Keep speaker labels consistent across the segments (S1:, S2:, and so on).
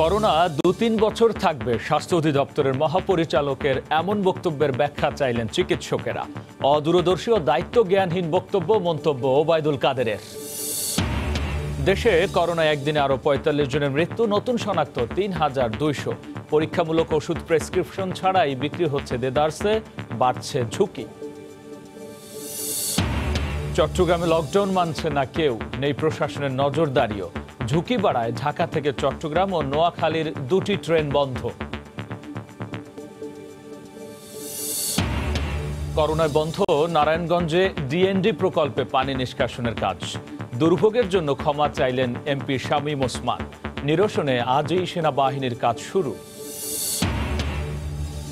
S1: Corona ২-৩ বছর থাকবে, স্বাস্থ্য অধিদপ্তরের মহাপরিচালকের এমন বক্তব্যের ব্যাখ্যা চাইলেন চিকিৎসকেরা। অদূরদর্শী ও দায়িত্ব জ্ঞানহীন বক্তব্য, মন্তব্য ওবায়দুল কাদেরের। দেশে করোনায় একদিনে আরো ৪৫ জনের মৃত্যু, নতুন শনাক্ত ৩,২০০। পরীক্ষামূলক ওষুধ প্রেসক্রিপশন ছাড়াই বিক্রি হচ্ছে দেদারসে, বাড়ছে ঝুঁকি। চট্টগ্রামে লকডাউন মানছে না কেউ, নেই প্রশাসনের নজরদারিও। ঝুঁকি বাড়ায় ঢাকা থেকে চট্টগ্রাম ও নোয়াখালীর ২টি ট্রেন বন্ধ। করোনায় বন্ধ নারায়ণগঞ্জে ডিএনডি প্রকল্পে পানি নিষ্কাশনের কাজ। দুর্ভোগের জন্য ক্ষমা চাইলেন এমপি শামীম ওসমান। নিরসনে আজই সেনাবাহিনীর কাজ শুরু।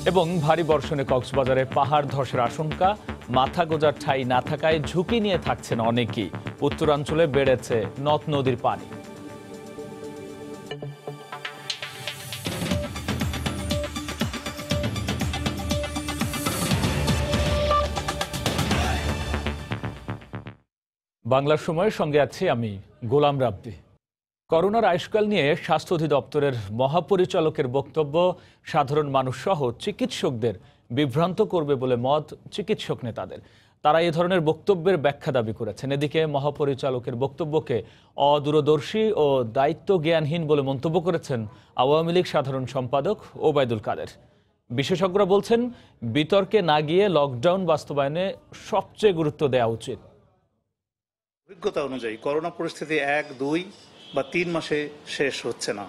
S1: এবং ভারী বর্ষণে কক্সবাজারে পাহাড় ধসের আশঙ্কা, মাথা গোজার ঠাঁই না থাকায় ঝুঁকি নিয়ে থাকছেন অনেকেই। উত্তরাঞ্চলে বেড়েছে নদ নদীর পানি। বাংলার সময়ের সঙ্গে আছি আমি গোলাম রাব্বি। করোনার আয়ুষ্কাল নিয়ে স্বাস্থ্য অধিদপ্তরের মহাপরিচালকের বক্তব্য সাধারণ মানুষ সহ চিকিৎসকদের বিভ্রান্ত করবে বলে মত চিকিৎসক নেতাদের। তারা এ ধরনের বক্তব্যের ব্যাখ্যা দাবি করেছেন। এদিকে মহাপরিচালকের বক্তব্যকে অদূরদর্শী ও দায়িত্ব জ্ঞানহীন বলে মন্তব্য করেছেন আওয়ামী লীগ সাধারণ সম্পাদক ওবায়দুল কাদের। বিশেষজ্ঞরা বলছেন, বিতর্কে না গিয়ে লকডাউন বাস্তবায়নে সবচেয়ে গুরুত্ব দেওয়া উচিত।
S2: অভিজ্ঞতা অনুযায়ী করোনা পরিস্থিতি ১, ২ বা ৩ মাসে শেষ হচ্ছে না।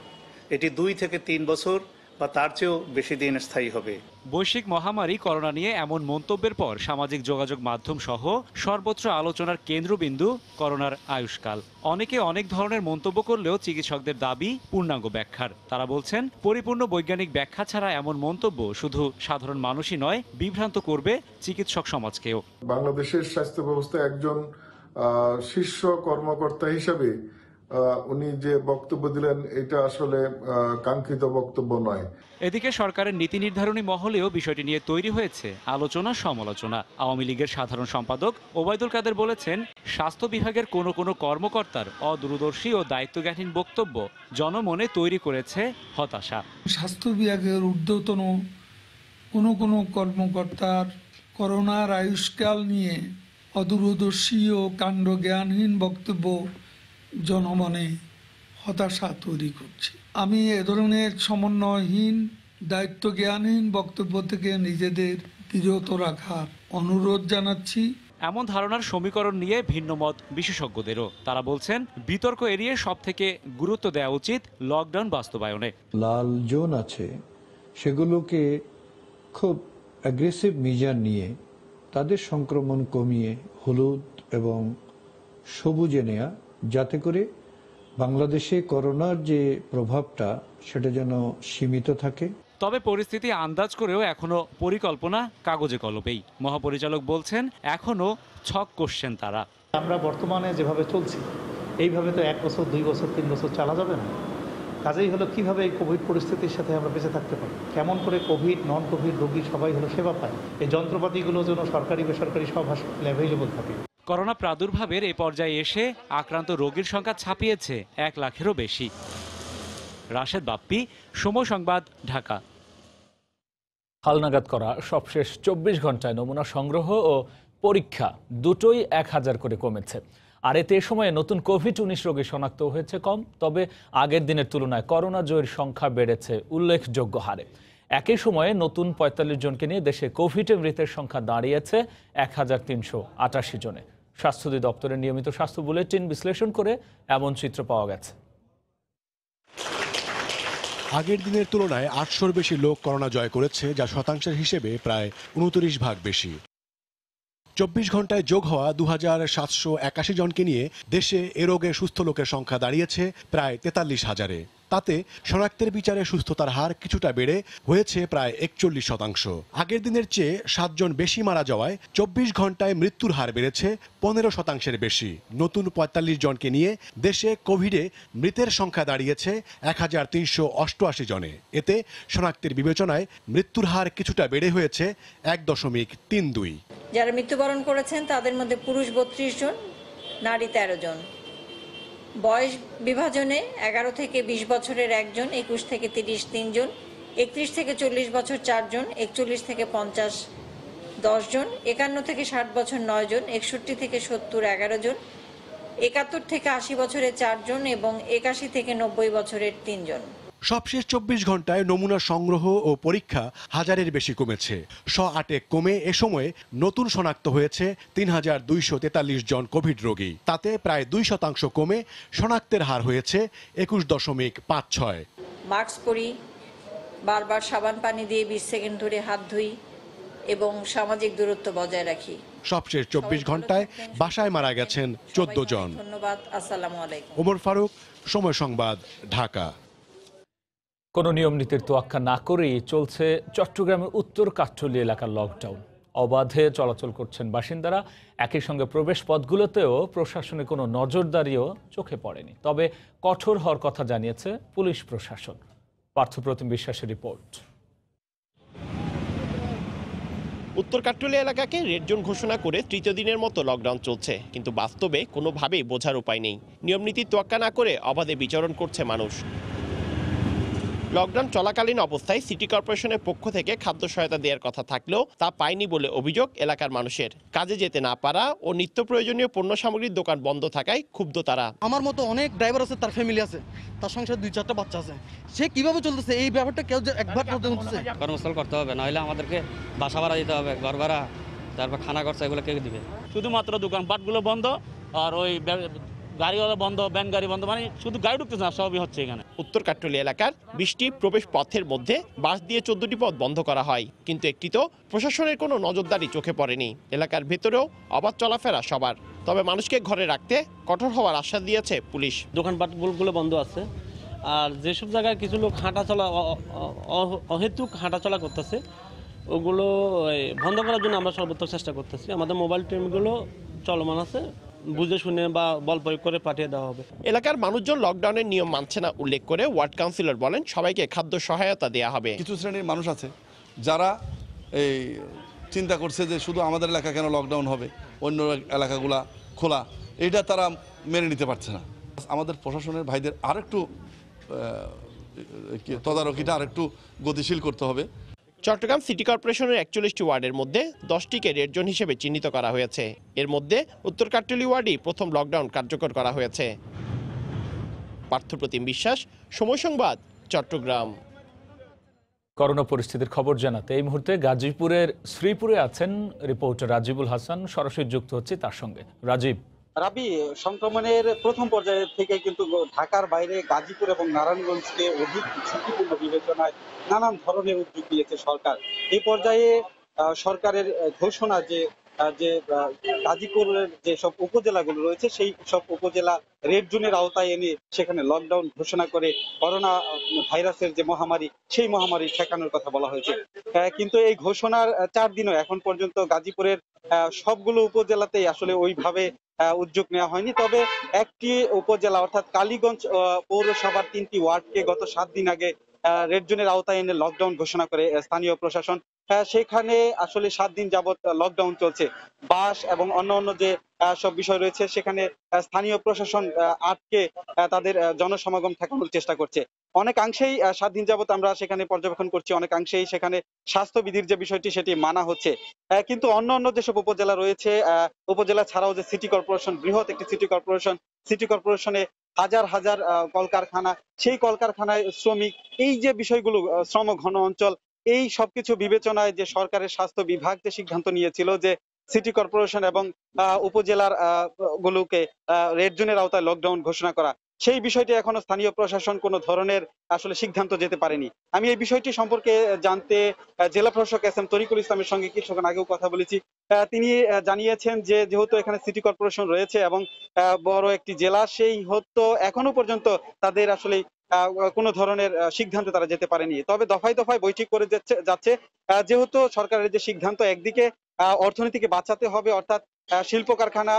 S2: এটি ২ থেকে ৩ বছর বা তার চেয়েও বেশি দিন স্থায়ী হবে।
S3: বৈশ্বিক মহামারী করোনা নিয়ে এমন মন্তব্যের পর সামাজিক যোগাযোগ মাধ্যম সহ সর্বত্র আলোচনার কেন্দ্রবিন্দু করোনার আয়ুষ্কাল। অনেকে অনেক ধরনের মন্তব্য করলেও চিকিৎসকদের দাবি পূর্ণাঙ্গ ব্যাখ্যার। তারা বলছেন, পরিপূর্ণ বৈজ্ঞানিক ব্যাখ্যা ছাড়া এমন মন্তব্য শুধু সাধারণ মানুষই নয়, বিভ্রান্ত করবে চিকিৎসক সমাজকেও।
S4: বাংলাদেশের স্বাস্থ্য ব্যবস্থা একজন শীর্ষ কর্মকর্তা হিসাবে উনি যে বক্তব্য দিলেন, এটা আসলে কাঙ্ক্ষিত বক্তব্য নয়।
S3: এদিকে সরকারের নীতি নির্ধারণী মহলেও বিষয়টি নিয়ে তৈরি হয়েছে আলোচনা সমালোচনা। আওয়ামী লীগের সাধারণ সম্পাদক ওবায়দুল কাদের বলেছেন, স্বাস্থ্য বিভাগের কোনো কর্মকর্তার অদূরদর্শী ও দায়িত্বজ্ঞানহীন বক্তব্য জনমনে তৈরি করেছে হতাশা।
S5: স্বাস্থ্য বিভাগের ঊর্ধ্বতন কোনো কর্মকর্তার করোনার আয়ুষ্কাল নিয়ে অদূরদর্শী ও কাণ্ডজ্ঞানহীন বক্তব্য জনমনে হতাশা তৈরি করছে। আমি এ ধরনের সমন্বয়হীন দায়িত্বজ্ঞানহীন বক্তব্য থেকে নিজেদের বিরত রাখার অনুরোধ জানাচ্ছি।
S3: এমন ধারণার সমীকরণ নিয়ে ভিন্ন মত বিশেষজ্ঞদেরও। তারা বলছেন, বিতর্ক এড়িয়ে সবথেকে গুরুত্ব দেওয়া উচিত লকডাউন বাস্তবায়নে।
S6: লাল জোন আছে, সেগুলোকে খুব অ্যাগ্রেসিভ মেজার নিয়ে তাদের সংক্রমণ কমিয়ে হলুদ এবং সবুজে নেয়া, যাতে করে বাংলাদেশে করোনার যে প্রভাবটা সেটা যেন সীমিত থাকে।
S3: তবে পরিস্থিতি আন্দাজ করেও এখনো পরিকল্পনা কাগজে কলমেই। মহাপরিচালক বলছেন, এখনো ছক কষছেন তারা।
S2: আমরা বর্তমানে যেভাবে চলছি, এইভাবে তো ১ বছর, ২ বছর, ৩ বছর চালা যাবে না। কাজেই হলো কিভাবে এই কোভিড পরিস্থিতির সাথে আমরা বেঁচে থাকতে পারি, কেমন করে কোভিড, নন কোভিড রোগী সবাই হলো সেবা পায়। এই যন্ত্রপাতিগুলো যেন সরকারি বেসরকারি সব হাসপাতালে অ্যাভেলেবল থাকে।
S3: করোনা প্রাদুর্ভাবের এ পর্যায়ে এসে আক্রান্ত রোগীর সংখ্যা ছাপিয়েছে ১ লাখেরও বেশি। রাশেদ বাপ্পি, সময় সংবাদ, ঢাকা।
S1: হালনাগাদ করা সবশেষ ২৪ ঘন্টায় নমুনা সংগ্রহ ও পরীক্ষা দুটোই ১,০০০ করে কমেছে। আর এতে এ সময়ে নতুন কোভিড-১৯ রোগী শনাক্ত হয়েছে কম, তবে আগের দিনের তুলনায় করোনা জয়ের সংখ্যা বেড়েছে উল্লেখযোগ্য হারে। একই সময়ে নতুন ৪৫ জনকে নিয়ে দেশে কোভিডে মৃতের সংখ্যা দাঁড়িয়েছে ১,৩৮৮ জনে। স্বাস্থ্য অধিদপ্তরের নিয়মিত স্বাস্থ্য বুলেটিন বিশ্লেষণ করে এমন চিত্র পাওয়া গেছে।
S7: আগের দিনের তুলনায় ৮০০-র বেশি লোক করোনা জয় করেছে, যা শতাংশের হিসেবে প্রায় ২৯% বেশি। ২৪ ঘন্টায় যোগ হওয়া ২,৭৮১ জনকে নিয়ে দেশে এ রোগে সুস্থ লোকের সংখ্যা দাঁড়িয়েছে প্রায় ৪৩,০০০-এ। তাতে শনাক্তের বিচারে সুস্থতার হার কিছুটা বেড়ে হয়েছে প্রায় ৪১%। আগের দিনের চেয়ে ৭ জন বেশি মারা যাওয়ায় ২৪ ঘন্টায় মৃত্যুর হার বেড়েছে ১৫%-এর বেশি। নতুন ৪৫ জনকে নিয়ে দেশে কোভিডে মৃতের সংখ্যা দাঁড়িয়েছে ১,৩৮৮ জনে। এতে শনাক্তের বিবেচনায় মৃত্যুর হার কিছুটা বেড়ে হয়েছে ১.৩২।
S8: যারা মৃত্যুবরণ করেছেন তাদের মধ্যে পুরুষ ৩২ জন, নারী ১৩ জন। বয়স বিভাজনে 11 থেকে 20 বছরের একজন, 21 থেকে 30 3জন, 31 থেকে 40 বছর 4 জন, 41 থেকে 50 10 জন, 51 থেকে 60 বছর 9 জন, 61 থেকে 70 11 জন, 71 থেকে 80 বছরের 4 জন এবং 81 থেকে 90 বছরের 3 জন।
S7: সবশেষ 24 ঘন্টায় নমুনা সংগ্রহ ও পরীক্ষা হাজারের বেশি কমেছে। 108 কমে এ সময়ে নতুন শনাক্ত হয়েছে 3243 জন কোভিড রোগী। তাতে প্রায় 2% কমে শনাক্তের হার হয়েছে 21.56।
S8: মাস্ক পরি, বারবার সাবান পানি দিয়ে 20 সেকেন্ড ধরে হাত ধুই এবং সামাজিক দূরত্ব বজায় রাখি।
S7: সবশেষ 24 ঘন্টায় বাসায় মারা গেছেন 14 জন।
S8: ধন্যবাদ। আসসালামু আলাইকুম।
S7: ওমর ফারুক, সময় সংবাদ, ঢাকা।
S1: কোনো নিয়ম নীতির তোয়াক্কা না করেই চলছে চট্টগ্রামের উত্তর কাঠ্টলী এলাকার লকডাউন। অবাধে চলাচল করছেন বাসিন্দারা। একই সঙ্গে প্রবেশ পথগুলোতেও প্রশাসনের কোনো নজরদারিও চোখে পড়েনি। তবে কঠোর হওয়ার কথা জানিয়েছে পুলিশ প্রশাসন। পার্থপ্রতিম বিশ্বাসের রিপোর্ট।
S9: উত্তর কাট্টলী এলাকাকে রেড জোন ঘোষণা করে তৃতীয় দিনের মতো লকডাউন চলছে, কিন্তু বাস্তবে কোনোভাবেই বোঝার উপায় নেই। নিয়মনীতির তোয়াক্কা না করে অবাধে বিচরণ করছে মানুষ। লকডাউন চলাকালীন অবস্থায় সিটি কর্পোরেশনের পক্ষ থেকে খাদ্য সহায়তা দেওয়ার কথা থাকলেও তা পায়নি বলে অভিযোগ এলাকার মানুষের। কাজে যেতে না পারা ও নিত্য প্রয়োজনীয় পণ্য সামগ্রীর দোকান বন্ধ থাকায় ক্ষুব্ধ তারা।
S10: আমার মতো অনেক ড্রাইভার আছে, তার ফ্যামিলি আছে, তার সংসারে 2-4টা বাচ্চা আছে, সে কিভাবে চলতেছে এই ব্যাপারটা কেউ একবার হচ্ছে।
S11: কর্মস্থল করতে হবে, নইলে আমাদেরকে বাসা ভাড়া দিতে হবে, ঘর ভাড়া, তারপর খানা খরচা, এগুলো কে দিবে?
S12: শুধুমাত্র দোকানপাটগুলো বন্ধ আর ওই গাড়িওয়ালা বন্ধ, ব্যান গাড়ি বন্ধ, মানে শুধু গাড়ি ঢুকতেছে না, সবই হচ্ছে এখানে।
S9: উত্তর কাট্টলী এলাকার 20টি প্রবেশ পথের মধ্যে বাস দিয়ে 14টি পথ বন্ধ করা হয়, কিন্তু একটি তো প্রশাসনের কোনো নজরদারি চোখে পড়েনি। এলাকার ভেতরেও অবাধ চলাফেরা সবার, তবে মানুষকে ঘরে রাখতে কঠোর হওয়ার আশ্বাস দিয়েছে পুলিশ।
S12: দোকানপাটগুলো বন্ধ আছে, আর যেসব জায়গায় কিছু লোক হাঁটাচলা অহেতুক হাঁটাচলা করতেছে ওগুলো বন্ধ করার জন্য আমরা সর্বোচ্চ চেষ্টা করতেছি। আমাদের মোবাইল ট্রেনগুলো চলমান আছে, বুঝে শুনে বা বল প্রয়োগ করে পাঠিয়ে দেওয়া হবে।
S9: এলাকার মানুষজন লকডাউনের নিয়ম মানছে না উল্লেখ করে ওয়ার্ড কাউন্সিলর বলেন সবাইকে খাদ্য সহায়তা দেওয়া হবে।
S13: কিছু শ্রেণীর মানুষ আছে যারা এই চিন্তা করছে যে শুধু আমাদের এলাকা কেন লকডাউন হবে, অন্য এলাকাগুলা খোলা, এইটা তারা মেনে নিতে পারছে না। আমাদের প্রশাসনের ভাইদের আরেকটু তদারকিটা আরেকটু গতিশীল করতে হবে।
S9: চট্টগ্রাম সিটি কর্পোরেশনের 41টি ওয়ার্ডের মধ্যে 10টিকে রেড জোন হিসেবে চিহ্নিত করা হয়েছে। এর মধ্যে উত্তর কাট্টলী ওয়ার্ডই প্রথম লকডাউন কার্যকর করা হয়েছে। পার্থপ্রতিম বিশ্বাস, সময় সংবাদ, চট্টগ্রাম।
S1: করোনা পরিস্থিতির খবর জানাতে এই মুহূর্তে গাজীপুরের শ্রীপুরে আছেন রিপোর্টার রাজীবুল হাসান। সরাসরি যুক্ত হচ্ছে তার সঙ্গে। রাজীব।
S14: রাবি, সংক্রমণের প্রথম পর্যায়ে থেকে কিন্তু ঢাকার বাইরে গাজীপুর এবং নারায়ণগঞ্জকে অধিক ঝুঁকিপূর্ণ বিবেচনায় নানান ধরনের উদ্যোগ নিয়েছে সরকার। এই পর্যায়ে সরকারের ঘোষণা যে গাজীপুরের যে সব উপজেলাগুলো রয়েছে সেই সব উপজেলা রেড জোনের আওতায় এনে সেখানে লকডাউন ঘোষণা করে করোনা ভাইরাসের যে মহামারী সেই মহামারী ঠেকানোর কথা বলা হয়েছে। কিন্তু এই ঘোষণার 4 দিনও এখন পর্যন্ত গাজীপুরের সবগুলো উপজেলাতেই আসলে ওইভাবে উদ্যোগ নেওয়া হয়নি। তবে একটি উপজেলা অর্থাৎ কালীগঞ্জ পৌরসভার 3টি ওয়ার্ডকে গত 7 দিন আগে রেড জোনের আওতায় এনে লকডাউন ঘোষণা করে স্থানীয় প্রশাসন। সেখানে আসলে 7 দিন যাবত লকডাউন চলছে। বাস এবং অন্য যে সব বিষয় রয়েছে সেখানে স্থানীয় প্রশাসন আটকে তাদের জনসমাগম ঠেকানোর চেষ্টা করছে। অনেকাংশেই 7 দিন যাবত আমরা সেখানে পর্যবেক্ষণ করছি, অনেকাংশেই সেখানে স্বাস্থ্যবিধির যে বিষয়টি সেটি মানা হচ্ছে। কিন্তু অন্য যেসব উপজেলা রয়েছে, উপজেলা ছাড়াও যে সিটি কর্পোরেশন, বৃহৎ একটি সিটি কর্পোরেশনে হাজার হাজার কলকারখানা, সেই কলকারখানায় শ্রমিক, এই যে বিষয়গুলো, শ্রম ঘন অঞ্চল, এই সবকিছু বিবেচনায় যে সরকারের স্বাস্থ্য বিভাগ যে সিদ্ধান্ত নিয়েছিল যে সিটি কর্পোরেশন এবং উপজেলার গুলোকে রেড জোনের আওতায় লকডাউন ঘোষণা করা, সেই বিষয়টি এখনো স্থানীয় প্রশাসন কোনো ধরনের আসলে সিদ্ধান্ত যেতে পারেনি। আমি এই বিষয়টি সম্পর্কে জানতে জেলা প্রশাসক এস এম তরিকুল ইসলামের সঙ্গে কিছুক্ষণ আগেও কথা বলেছি। তিনি জানিয়েছেন যে যেহেতু এখানে সিটি কর্পোরেশন রয়েছে এবং বড় একটি জেলা, সেই হতো এখনো পর্যন্ত তাদের আসলে কোনো ধরনের সিদ্ধান্তে তারা যেতে পারেনি। তবে দফায় দফায় বৈঠক করে যাচ্ছে। যেহেতু সরকারের যে সিদ্ধান্ত, একদিকে অর্থনীতিকে বাঁচাতে হবে, অর্থাৎ শিল্প কারখানা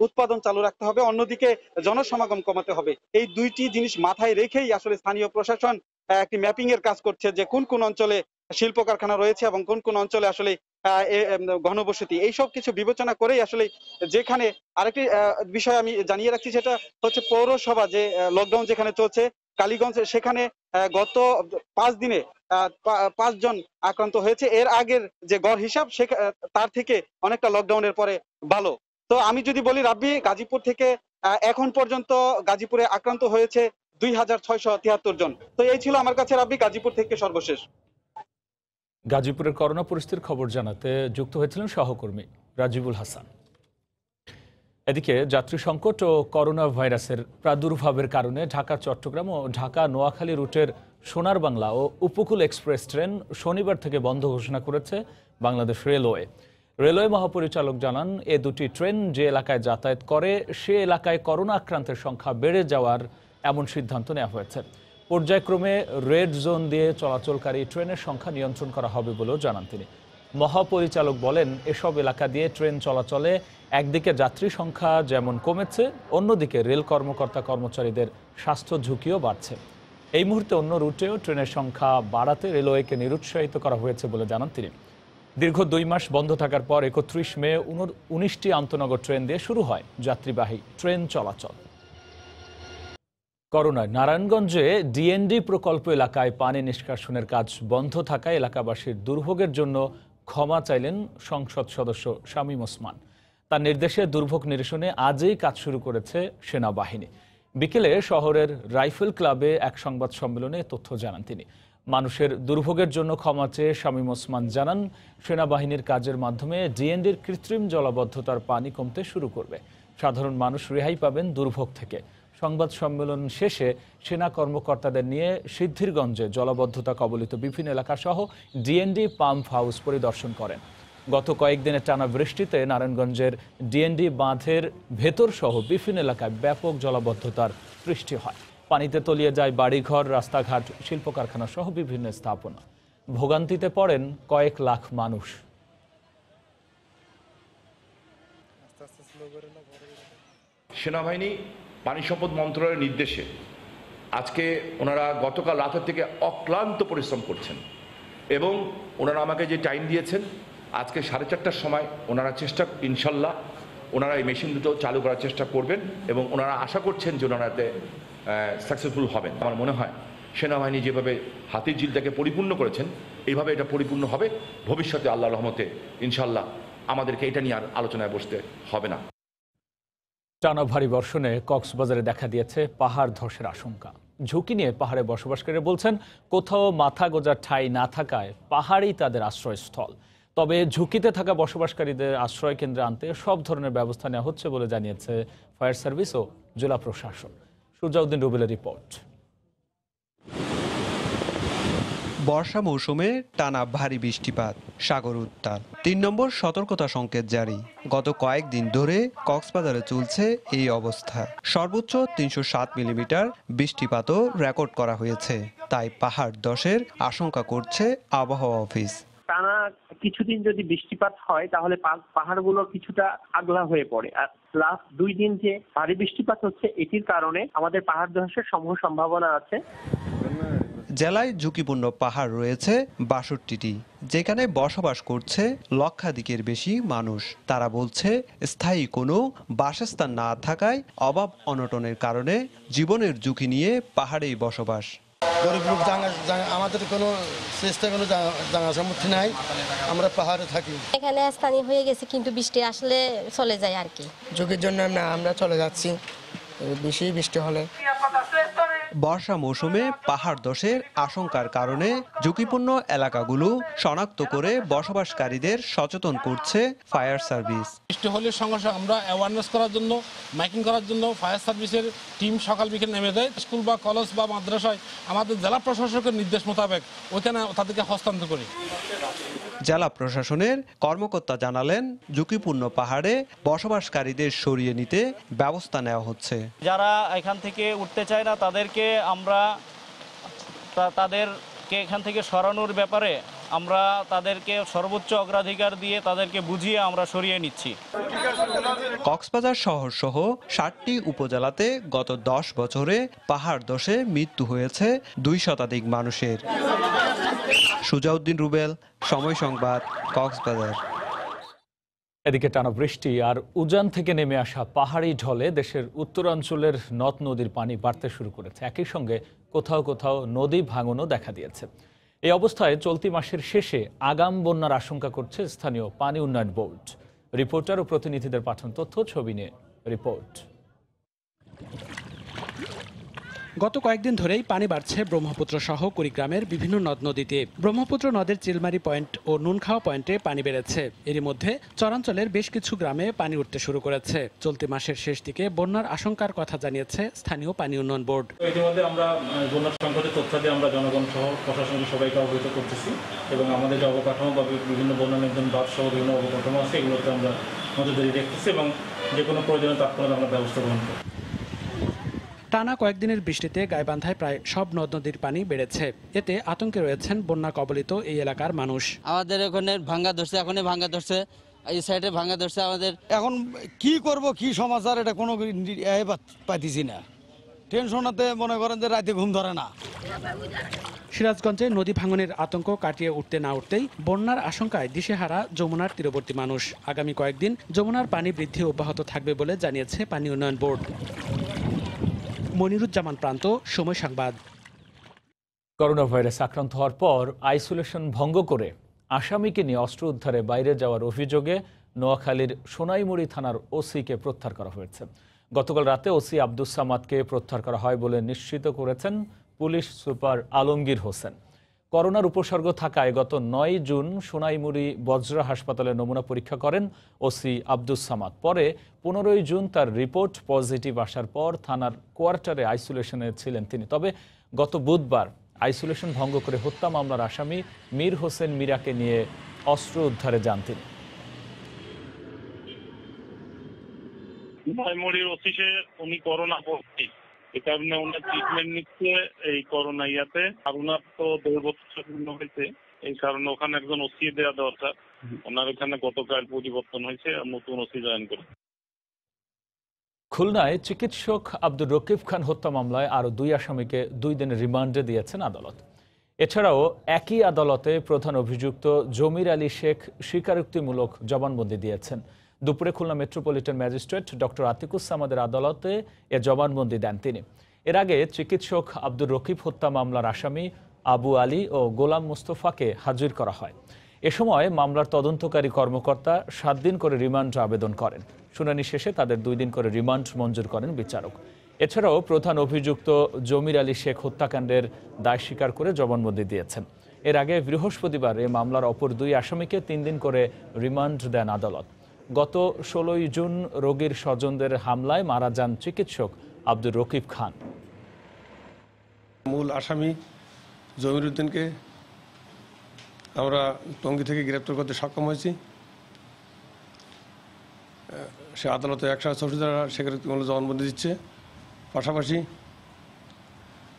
S14: উৎপাদন চালু রাখতে হবে, অন্যদিকে জনসমাগম কমাতে হবে। এই দুইটি জিনিস মাথায় রেখেই আসলে স্থানীয় প্রশাসন একটি ম্যাপিং এর কাজ করছে যে কোন কোন অঞ্চলে শিল্প কারখানা রয়েছে এবং কোন কোন অঞ্চলে আসলে ঘনবসতি, এইসব কিছু বিবেচনা করেই আসলে যেখানে আরেকটি বিষয় আমি জানিয়ে রাখছি, সেটা হচ্ছে পৌরসভা যে লকডাউন যেখানে চলছে কালীগঞ্জ, সেখানে গত 5 দিনে 5 জন আক্রান্ত হয়েছে। এর আগের যে গড় হিসাব তার থেকে অনেকটা লকডাউনের পরে ভালো। তো আমি যদি বলি রাব্বি, গাজীপুর থেকে এখন পর্যন্ত গাজীপুরে আক্রান্ত হয়েছে 2673 জন। তো এই ছিল আমার কাছে রাব্বি গাজীপুর থেকে সর্বশেষ।
S1: গাজীপুরের করোনা পরিস্থিতির খবর জানাতে যুক্ত হয়েছিলেন সহকর্মী রাজিবুল হাসান। এদিকে যাত্রী সংকট ও করোনা ভাইরাসের প্রাদুর্ভাবের কারণে ঢাকা চট্টগ্রাম ও ঢাকা নোয়াখালী রুটের সোনার বাংলা ও উপকূল এক্সপ্রেস ট্রেন শনিবার থেকে বন্ধ ঘোষণা করেছে বাংলাদেশ রেলওয়ে। রেলওয়ে মহাপরিচালক জানান, এ দুটি ট্রেন যে এলাকায় যাতায়াত করে সে এলাকায় করোনা আক্রান্তের সংখ্যা বেড়ে যাওয়ার এমন সিদ্ধান্ত নেওয়া হয়েছে। পর্যায়ক্রমে রেড জোন দিয়ে চলাচলকারী ট্রেনের সংখ্যা নিয়ন্ত্রণ করা হবে বলেও জানান তিনি। মহাপরিচালক বলেন, এসব এলাকা দিয়ে ট্রেন চলাচলে একদিকে যাত্রী সংখ্যা যেমন কমেছে, অন্যদিকে রেল কর্মকর্তা কর্মচারীদের স্বাস্থ্য ঝুঁকিও বাড়ছে। এই মুহূর্তে অন্য রুটেও ট্রেনের সংখ্যা বাড়াতে রেলওয়েকে নিরুৎসাহিত করা হয়েছে বলে জানান তিনি। দীর্ঘ 2 মাস বন্ধ থাকার পর 31 মে 19টি আন্তনগর ট্রেন দিয়ে শুরু হয় যাত্রীবাহী ট্রেন চলাচল। করোনায় নারায়ণগঞ্জে ডিএনডি প্রকল্প এলাকায় পানি নিষ্কাশনের কাজ বন্ধ থাকায় এলাকাবাসীর দুর্ভোগের জন্য ক্ষমা চাইলেন সংসদ সদস্য শামীম ওসমান। তার নির্দেশে দুর্ভোগ নিরসনে আজই কাজ শুরু করেছে সেনাবাহিনী। বিকেলে শহরের রাইফেল ক্লাবে এক সংবাদ সম্মেলনে তথ্য জানান তিনি। মানুষের দুর্ভোগের জন্য ক্ষমা চেয়ে শামীম ওসমান জানান, সেনাবাহিনীর কাজের মাধ্যমে ডিএনডির কৃত্রিম জলাবদ্ধতার পানি কমতে শুরু করবে। সাধারণ মানুষ রেহাই পাবেন দুর্ভোগ থেকে। সংবাদ সম্মেলন শেষে সেনা কর্মকর্তাদের নিয়ে সিদ্ধিরগঞ্জে জলাবদ্ধতা কবলিত বিভিন্ন এলাকা সহ ডিএনডি পাম্প হাউস পরিদর্শন করেন। গত কয়েকদিনের টানা বৃষ্টিতে নারায়ণগঞ্জের ডিএনডি বাঁধের ভেতর সহ বিভিন্ন এলাকায় ব্যাপক জলাবদ্ধতার সৃষ্টি হয়। পানিতে তলিয়ে যায় বাড়িঘর, রাস্তাঘাট, শিল্প কারখানা সহ বিভিন্ন স্থাপনা। ভোগান্তিতে পড়েন কয়েক লাখ মানুষ।
S15: সেনাবাহিনী পানি সম্পদ মন্ত্রণালয়ের নির্দেশে আজকে ওনারা গতকাল রাতের থেকে অক্লান্ত পরিশ্রম করছেন এবং ওনারা আমাকে যে টাইম দিয়েছেন আজকে 4:30টার সময় ওনারা ইনশাল্লাহ ওনারা এই মেশিন দুটো চালু করার চেষ্টা করবেন এবং ওনারা আশা করছেন যে ওনারা এতে সাকসেসফুল হবেন। আমার মনে হয় সেনাবাহিনী যেভাবে হাতির ঝিলটাকে পরিপূর্ণ করেছেন এইভাবে এটা পরিপূর্ণ হবে ভবিষ্যতে আল্লাহর রহমতে। ইনশাল্লাহ আমাদেরকে এটা নিয়ে আর আলোচনায় বসতে হবে না।
S1: টানা ভারী বর্ষণে কক্সবাজারে দেখা দিয়েছে পাহাড় ধসের আশঙ্কা। ঝুঁকি নিয়ে পাহাড়ে বসবাসকারীরা বলছেন, কোথাও মাথা গোঁজার ঠাঁই না থাকায় পাহাড়ই তাদের আশ্রয়স্থল। তবে ঝুঁকিতে থাকা বসবাসকারীদের আশ্রয় কেন্দ্রে আনতে সব ধরনের ব্যবস্থা নেওয়া হচ্ছে বলে জানিয়েছে ফায়ার সার্ভিস ও জেলা প্রশাসন। সুজাউদ্দিন রুবেলের রিপোর্ট।
S16: বর্ষা মৌসুমে টানা ভারী বৃষ্টিপাত, সাগর উত্তাল, 3 নম্বর সতর্কতা সংকেত জারি। গত কয়েকদিন ধরে কক্সবাজারে চলছে এই অবস্থা। সর্বোচ্চ 307 মিলিমিটার বৃষ্টিপাতও রেকর্ড করা হয়েছে। তাই পাহাড় ধসের আশঙ্কা করছে আবহাওয়া অফিস।
S17: টানা কিছুদিন যদি বৃষ্টিপাত হয় তাহলে পাহাড়গুলো কিছুটা আগলা হয়ে পড়ে। আর লাস্ট 2 দিন যে ভারী বৃষ্টিপাত হচ্ছে, এটির কারণে আমাদের পাহাড় ধসের সমূহ সম্ভাবনা আছে।
S16: জেলায় ঝুঁকিপূর্ণ পাহাড় রয়েছে 62টি, যেখানে বসবাস করছে লক্ষাধিকের বেশি মানুষ। তারা বলছে, স্থায়ী কোনো বাসস্থান না থাকায় অভাব অনটনের কারণে জীবনের ঝুঁকি নিয়ে পাহাড়েই বসবাস।
S18: গরিব লোক আমাদের কোনো চেষ্টা কোনো জায়গা সম্মুখীন নাই, আমরা পাহাড়ে থাকি।
S19: এখানে স্থানীয় হয়ে গেছে, কিন্তু বৃষ্টি আসলে চলে যায় আর কি।
S18: ঝুঁকির জন্য আমরা চলে যাচ্ছি বেশি বৃষ্টি হলে।
S16: বর্ষা মৌসুমে পাহাড় ধসের আশঙ্কার কারণে ঝুঁকিপূর্ণ এলাকাগুলো শনাক্ত করে বসবাসকারীদের সচেতন করছে ফায়ার সার্ভিস।
S20: বৃষ্টি হলে সঙ্গে সঙ্গে আমরা অ্যাওয়ারনেস করার জন্য, মাইকিং করার জন্য ফায়ার সার্ভিসের টিম সকাল বিকেল নেমে যায়। স্কুল বা কলেজ বা মাদ্রাসায় আমাদের জেলা প্রশাসকের নির্দেশ মোতাবেক ওইখানে তাদেরকে হস্তান্তর করি।
S16: জেলা প্রশাসনের কর্মকর্তা জানালেন, ঝুঁকিপূর্ণ পাহাড়ে বসবাসকারীদের সরিয়ে নিতে ব্যবস্থা নেওয়া হচ্ছে।
S21: যারা এখান থেকে উঠতে চায় না তাদেরকে এখান থেকে সরানোর ব্যাপারে আমরা তাদেরকে সর্বোচ্চ অগ্রাধিকার দিয়ে তাদেরকে বুঝিয়ে আমরা সরিয়ে নিচ্ছি।
S16: কক্সবাজার শহর সহ 60টি উপজেলাতে গত 10 বছরে পাহাড় ধসে মৃত্যু হয়েছে 2 শতাধিক মানুষের। সুজাউদ্দিন রুবেল, সময় সংবাদ, কক্সবাজার।
S1: এদিকে টানা বৃষ্টি আর উজান থেকে নেমে আসা পাহাড়ি ঢলে দেশের উত্তরাঞ্চলের নদ নদীর পানি বাড়তে শুরু করেছে। একই সঙ্গে কোথাও কোথাও নদী ভাঙনও দেখা দিয়েছে। এই অবস্থায় চলতি মাসের শেষে আগাম বন্যার আশঙ্কা করছে স্থানীয় পানি উন্নয়ন বোর্ড। রিপোর্টার ও প্রতিনিধিদের পাঠানো তথ্য, ছবি নিয়ে রিপোর্ট।
S4: গত কয়েকদিন ধরেই পানি বাড়ছে ব্রহ্মপুত্র সহ কুড়িগ্রামের বিভিন্ন নদ নদীতে। ব্রহ্মপুত্র নদের চিলমারি পয়েন্ট ও নুনখাওয়া পয়েন্টে পানি বেড়েছে। এরই মধ্যে চরাঞ্চলের বেশ কিছু গ্রামে পানি উঠতে শুরু করেছে। চলতি মাসের শেষ দিকে বন্যার আশঙ্কার কথা জানিয়েছে স্থানীয় পানি উন্নয়ন বোর্ড।
S22: ইতিমধ্যে আমরা বন্যার সংকটের তথ্য দিয়ে আমরা জনগণ সহ প্রশাসনকে সবাইকে অবহিত করতেছি এবং আমাদের যে অবকাঠামো বা বিভিন্ন বন্যা নিয়ন্ত্রণ বাঁধ সহ বিভিন্ন অবকাঠামো আছে এগুলোতে আমরা নজরদারি দেখতেছি এবং যে কোনো প্রয়োজনে তৎক্ষণাৎ আমরা ব্যবস্থা গ্রহণ করি।
S4: টানা কয়েকদিনের বৃষ্টিতে গাইবান্ধায় প্রায় সব নদ নদীর পানি বেড়েছে। এতে আতঙ্কে রয়েছেন বন্যা কবলিত এই এলাকার মানুষ।
S23: আমাদের এখানে ভাঙ্গা ধরছে, এখনই ভাঙ্গা ধরছে, এই সাইডে ভাঙ্গা ধরছে। আমাদের
S24: এখন কি করব, কি সমাচার এটা কোনো পাইতেছি না। টেনশনতে মনে করেন যে রাতে ঘুম ধরে না।
S4: সিরাজগঞ্জে নদী ভাঙনের আতঙ্ক কাটিয়ে উঠতে না উঠতেই বন্যার আশঙ্কায় দিশেহারা যমুনার তীরবর্তী মানুষ। আগামী কয়েকদিন যমুনার পানি বৃদ্ধি অব্যাহত থাকবে বলে জানিয়েছে পানি উন্নয়ন বোর্ড। মনিরুজ্জামান প্রান্ত, সময় সংবাদ।
S1: করোনা ভাইরাস আক্রান্ত হওয়ার পর আইসোলেশন ভঙ্গ করে আসামিকে নিয়ে অস্ত্র উদ্ধারে বাইরে যাওয়ার অভিযোগে নোয়াখালীর সোনাইমুড়ি থানার ওসিকে প্রত্যাহার করা হয়েছে। গতকাল রাতে ওসি আব্দুস সামাদকে প্রত্যাহার করা হয় বলে নিশ্চিত করেছেন পুলিশ সুপার আলমগীর হোসেন। করোনার উপসর্গ থাকায় গত 9 জুন সোনাইমুড়ি বজ্রা হাসপাতালে নমুনা পরীক্ষা করেন ওসি আব্দুস সামাদ। পরে 15 জুন তার রিপোর্ট পজিটিভ আসার পর থানার কোয়ার্টারে আইসোলেশনে ছিলেন তিনি। তবে গত বুধবার আইসোলেশন ভঙ্গ করে হত্যা মামলার আসামি মীর হোসেন মীরাকে নিয়ে অস্ত্র উদ্ধারে যান তিনি।
S25: সোনাইমুড়ির অফিসে উনি করোনা পজিটিভ, এই কারণে ওনার ট্রিটমেন্ট নিচ্ছে এই করোনা ইয়াতে। আর ওনার তো 2 বছর পূর্ণ হয়েছে, এই কারণে ওখানে একজন ওসি দেওয়া দরকার। ওনার এখানে গতকাল পরিবর্তন হয়েছে, নতুন ওসি জয়েন করে।
S1: খুলনায় চিকিৎসক আব্দুর রকিব খান হত্যা মামলায় আরও 2 আসামিকে 2 দিনের রিমান্ডে দিয়েছেন আদালত। এছাড়াও একই আদালতে প্রধান অভিযুক্ত জমির আলী শেখ স্বীকারোক্তিমূলক জবানবন্দি দিয়েছেন। দুপুরে খুলনা মেট্রোপলিটন ম্যাজিস্ট্রেট ডক্টর আতিকুস সামাদের আদালতে এ জবানবন্দি দেন তিনি। এর আগে চিকিৎসক আব্দুর রকিব হত্যা মামলার আসামি আবু আলী ও গোলাম মুস্তফাকে হাজির করা হয়। এ সময় মামলার তদন্তকারী কর্মকর্তা 7 দিন করে রিমান্ড আবেদন করেন। শুনানি শেষে তাদের 2 দিন করে রিমান্ড মঞ্জুর করেন বিচারক। এছাড়াও প্রধান অভিযুক্ত জমির আলী শেখ হত্যাকাণ্ডের দায় স্বীকার করে জবানবন্দি দিয়েছেন। এর আগে বৃহস্পতিবার এ মামলার অপর 2 আসামিকে 3 দিন করে রিমান্ড দেন আদালত। গত 16 জুন রোগীর স্বজনদের হামলায় মারা যান চিকিৎসক আব্দুর রকিব খান।
S26: মূল আসামি জমির উদ্দিনকে আমরা টঙ্গী থেকে গ্রেপ্তার করতে সক্ষম হয়েছি। সে আদালতে 164 ধারা স্বীকারোক্তিমূলক জবানবন্দি দিচ্ছে। পাশাপাশি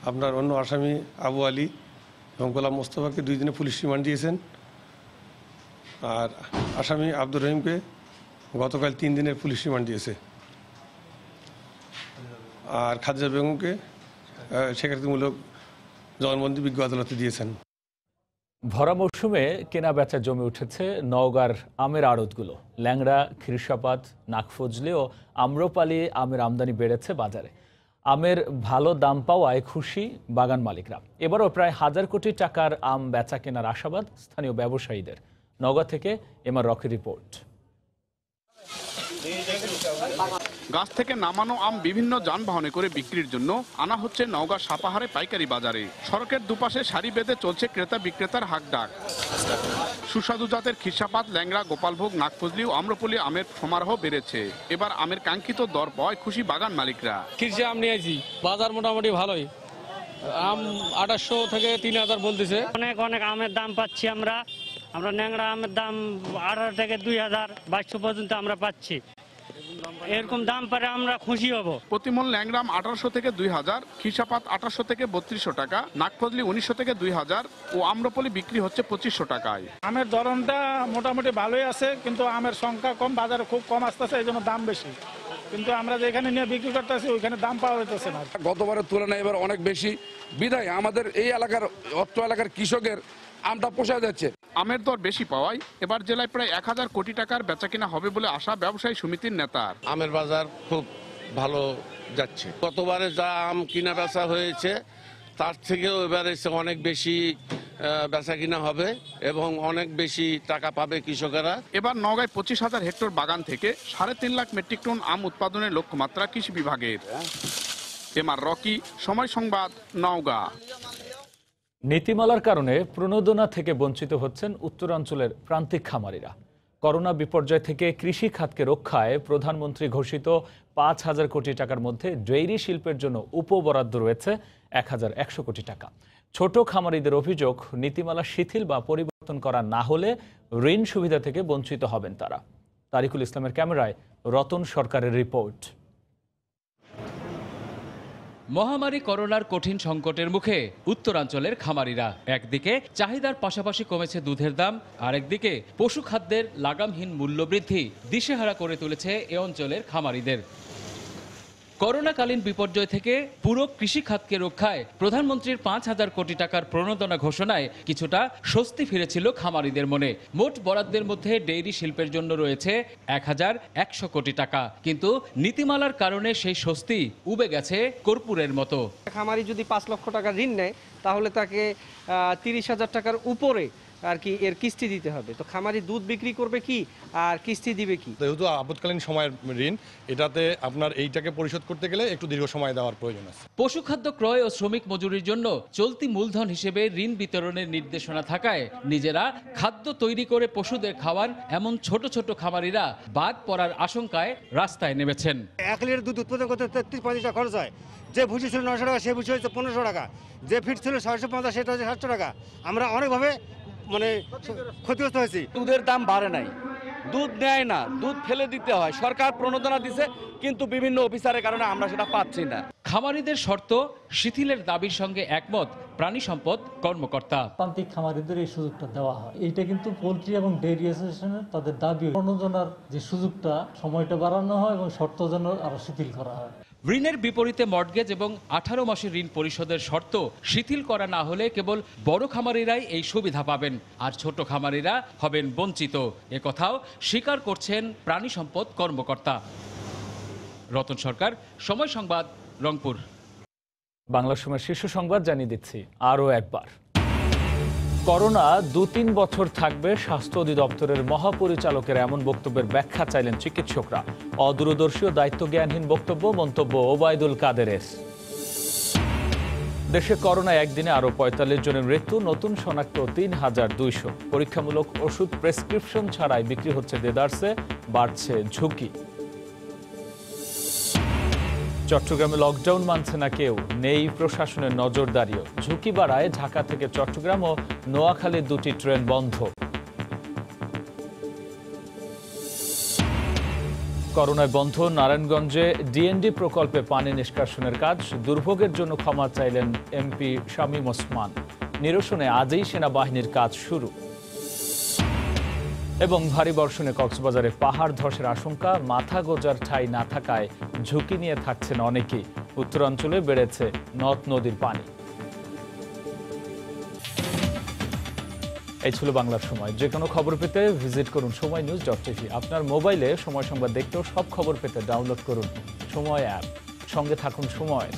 S26: আপনার অন্য আসামি আবু আলী এবং গোলাম মোস্তফাকে 2 দিনে পুলিশ রিমান্ড দিয়েছেন। আর আসামি আব্দুর রহিমকে গতকাল 3 দিনের পুলিশ রিমান্ড দিয়েছে। আর খাদিজা বেগমকে স্বীকারোক্তিমূলক জবানবন্দি বিজ্ঞ আদালতে দিয়েছেন।
S1: ভরা মৌসুমে কেনা বেচা জমে উঠেছে নওগাঁর আমের আড়তগুলো। ল্যাংড়া, খিরসাপাত, নাকফজলি ও আম্রপালি আমের আমদানি বেড়েছে বাজারে। আমের ভালো দাম পাওয়ায় খুশি বাগান মালিকরা। এবারও প্রায় 1000 কোটি টাকার আম বেচা কেনার আশাবাদ স্থানীয় ব্যবসায়ীদের। নওগাঁ থেকে এমআর রকি রিপোর্ট।
S27: গাছ থেকে নামানো আম বিভিন্ন যানবাহনে করে বিক্রির জন্য আনা হচ্ছে নওগাঁ সাপাহারে পাইকারি বাজারে। সড়কের দুপাশে সারি বেঁধে চলছে ক্রেতা বিক্রেতার হাকডাক। সুস্বাদু জাতের খিরসাপাত, ল্যাংড়া, গোপালভোগ, নাকফজলি ও আম্রপলি আমের সমারোহ বেড়েছে। এবার আমের কাঙ্ক্ষিত দর পাওয়ায় খুশি বাগান মালিকরা।
S28: খিরসা আম নিয়েছি, বাজার মোটামুটি ভালোই। আম 2800 থেকে 3000 বলতেছে।
S29: অনেক অনেক আমের দাম পাচ্ছি আমরা। ন্যাংরা আমের দাম 18 থেকে 2000 2200 পর্যন্ত আমরা পাচ্ছি। এরকম দাম পারে আমরা খুশি হব।
S27: প্রতিমন ল্যাংরাম 1800 থেকে 2000, খিসাপাত 1800 থেকে 3200 টাকা, নাকফজলি 1900 থেকে 2000 ও আম্রপলি বিক্রি হচ্ছে 2500 টাকায়।
S2: আমের ধরনটা মোটামুটি ভালোই আছে, কিন্তু আমের সংখ্যা কম, বাজারে খুব কম আসতেছে, এই জন্য দাম বেশি। কিন্তু আমরা যেখানে নিয়ে বিক্রি করতেছি ওইখানে দাম পাওয়া যাচ্ছে না।
S3: গতবারের তুলনায় এবার অনেক বেশি বিধায় আমাদের এই এলাকার অত্র এলাকার কৃষকের আমটা পোষা যাচ্ছে।
S27: আমের দর বেশি পাওয়ায় এবার জেলায় প্রায় 1000 কোটি টাকার বেচাকেনা হবে বলে আশা ব্যবসায়ী সমিতির নেতার।
S5: আমের বাজার খুব ভালো যাচ্ছে। গতবারে যা আম কিনা বেচা হয়েছে তার থেকেও এবারে অনেক বেশি বেচা কিনা হবে এবং অনেক বেশি টাকা পাবে কৃষকেরা।
S27: এবার নওগাঁয় 25,000 হেক্টর বাগান থেকে 3.5 লাখ মেট্রিক টন আম উৎপাদনের লক্ষ্যমাত্রা কৃষি বিভাগের। এমআর রকি, সময় সংবাদ, নওগাঁ।
S1: নীতিমালার কারণে প্রণোদনা থেকে বঞ্চিত হচ্ছেন উত্তরাঞ্চলের প্রান্তিক খামারিরা। করোনা বিপর্যয় থেকে কৃষি খাতকে রক্ষায় প্রধানমন্ত্রী ঘোষিত 5,000 কোটি টাকার মধ্যে ডেইরি শিল্পের জন্য উপবরাদ্দ রয়েছে 1,100 কোটি টাকা। ছোট খামারিদের অভিযোগ, নীতিমালা শিথিল বা পরিবর্তন করা না হলে ঋণ সুবিধা থেকে বঞ্চিত হবেন তারা। তারিকুল ইসলামের ক্যামেরায় রতন সরকারের রিপোর্ট।
S6: মহামারী করোনার কঠিন সংকটের মুখে উত্তরাঞ্চলের খামারিরা। একদিকে চাহিদার পাশাপাশি কমেছে দুধের দাম, আরেকদিকে পশু খাদ্যের লাগামহীন মূল্যবৃদ্ধি দিশেহারা করে তুলেছে এ অঞ্চলের খামারিদের। করোনাকালীন বিপর্যয় থেকে পুরো কৃষি খাতকে রক্ষায় প্রধানমন্ত্রীর 5,000 কোটি টাকার প্রণোদনা ঘোষণায় কিছুটা স্বস্তি ফিরেছিল খামারিদের মনে। মোট বরাদ্দের মধ্যে ডেইরি শিল্পের জন্য রয়েছে 1,100 কোটি টাকা, কিন্তু নীতিমালার কারণে সেই স্বস্তি উবে গেছে কর্পূরের মতো।
S7: খামারি যদি 5 লক্ষ টাকা ঋণ নেয় তাহলে তাকে 30,000 টাকার উপরে আর কি এর কিস্তি দিতে হবে। তো খামারি দুধ বিক্রি করবে কি আর কিস্তি দিবে কি?
S8: যেহেতু আপৎকালীন সময়ের ঋণ, এটাতে আপনার এইটাকে পরিশোধ করতে গেলে একটু দীর্ঘ সময় দেওয়ার প্রয়োজন আছে।
S6: পশুখাদ্য ক্রয় ও শ্রমিক মজুরির জন্য চলতি মূলধন হিসেবে ঋণ বিতরণের নির্দেশনা থাকায় নিজেরা খাদ্য তৈরি করে পশুদের খাওয়ান এমন ছোট ছোট খামারিরা বাদ পড়ার আশঙ্কায় রাস্তায় নেমেছেন।
S10: 1 লিটার দুধ উৎপাদন করতে 33-35 টাকা খরচ হয়। যে ভুসি ছিল 900 টাকা, সে ভুসি হচ্ছে 1500 টাকা। যে ফিট ছিল 650, সেটা হচ্ছে 700 টাকা। আমরা অনেকভাবে ক্ষতিগ্রস্ত হয়েছি।
S11: দুধের দাম বাড়ে নাই, দুধ নেয় না, দুধ ফেলে দিতে হয়। সরকার প্রণোদনা দিছে, কিন্তু বিভিন্ন অফিসারের কারণে আমরা সেটা পাচ্ছি না।
S6: খামারিদের শর্ত শিথিলের দাবির সঙ্গে একমত প্রাণী সম্পদ কর্মকর্তা।
S12: প্রান্তিক খামারিদের এই সুযোগটা দেওয়া হয়, এইটা কিন্তু পোল্ট্রি এবং ডেইরি অ্যাসোসিয়েশনের তাদের দাবি। প্রণোদনার যে সুযোগটা, সময়টা বাড়ানো হয় এবং শর্ত যেন আরো শিথিল করা হয়।
S6: ঋণের বিপরীতে মর্টগেজ এবং 18 মাসের ঋণ পরিশোধের শর্ত শিথিল করা না হলে কেবল বড় খামারিরাই এই সুবিধা পাবেন, আর ছোট খামারিরা হবেন বঞ্চিত। একথাও স্বীকার করছেন প্রাণী সম্পদ কর্মকর্তা। রতন সরকার, সময় সংবাদ, রংপুর।
S1: বাংলা সময়ের শীর্ষ সংবাদ জানিয়ে দিচ্ছি আরও একবার। করোনা 2-3 বছর থাকবে, স্বাস্থ্য অধিদপ্তরের মহাপরিচালকের এমন বক্তব্যের ব্যাখ্যা চাইলেন চিকিৎসকরা। অদূরদর্শী ও দায়িত্বজ্ঞানহীন বক্তব্য, মন্তব্য ওবায়দুল কাদেরের। দেশে করোনায় একদিনে আরও 45 জনের মৃত্যু, নতুন শনাক্ত 3,200। পরীক্ষামূলক ওষুধ প্রেসক্রিপশন ছাড়াই বিক্রি হচ্ছে দেদারসে, বাড়ছে ঝুঁকি। চট্টগ্রামে লকডাউন মানছে না কেউ, নেই প্রশাসনের নজরদারিও। ঝুঁকি বাড়ায় ঢাকা থেকে চট্টগ্রাম ও নোয়াখালীর 2টি ট্রেন বন্ধ। করোনায় বন্ধ নারায়ণগঞ্জে ডিএনডি প্রকল্পে পানি নিষ্কাশনের কাজ। দুর্ভোগের জন্য ক্ষমা চাইলেন এমপি শামীম ওসমান। নিরসনে আজই সেনাবাহিনীর কাজ শুরু। এবং ভারী বর্ষণে কক্সবাজারে পাহাড় ধসের আশঙ্কা, মাথা গোজার ঠাঁই না থাকায় ঝুঁকি নিয়ে থাকছেন অনেকেই। উত্তরাঞ্চলে বেড়েছে নদ নদীর পানি। এই ছিল বাংলার সময়। যে কোনো খবর পেতে ভিজিট করুন সময়নিউজ.tv। আপনার মোবাইলে সময় সংবাদ দেখতেও সব খবর পেতে ডাউনলোড করুন সময় অ্যাপ। সঙ্গে থাকুন সময়।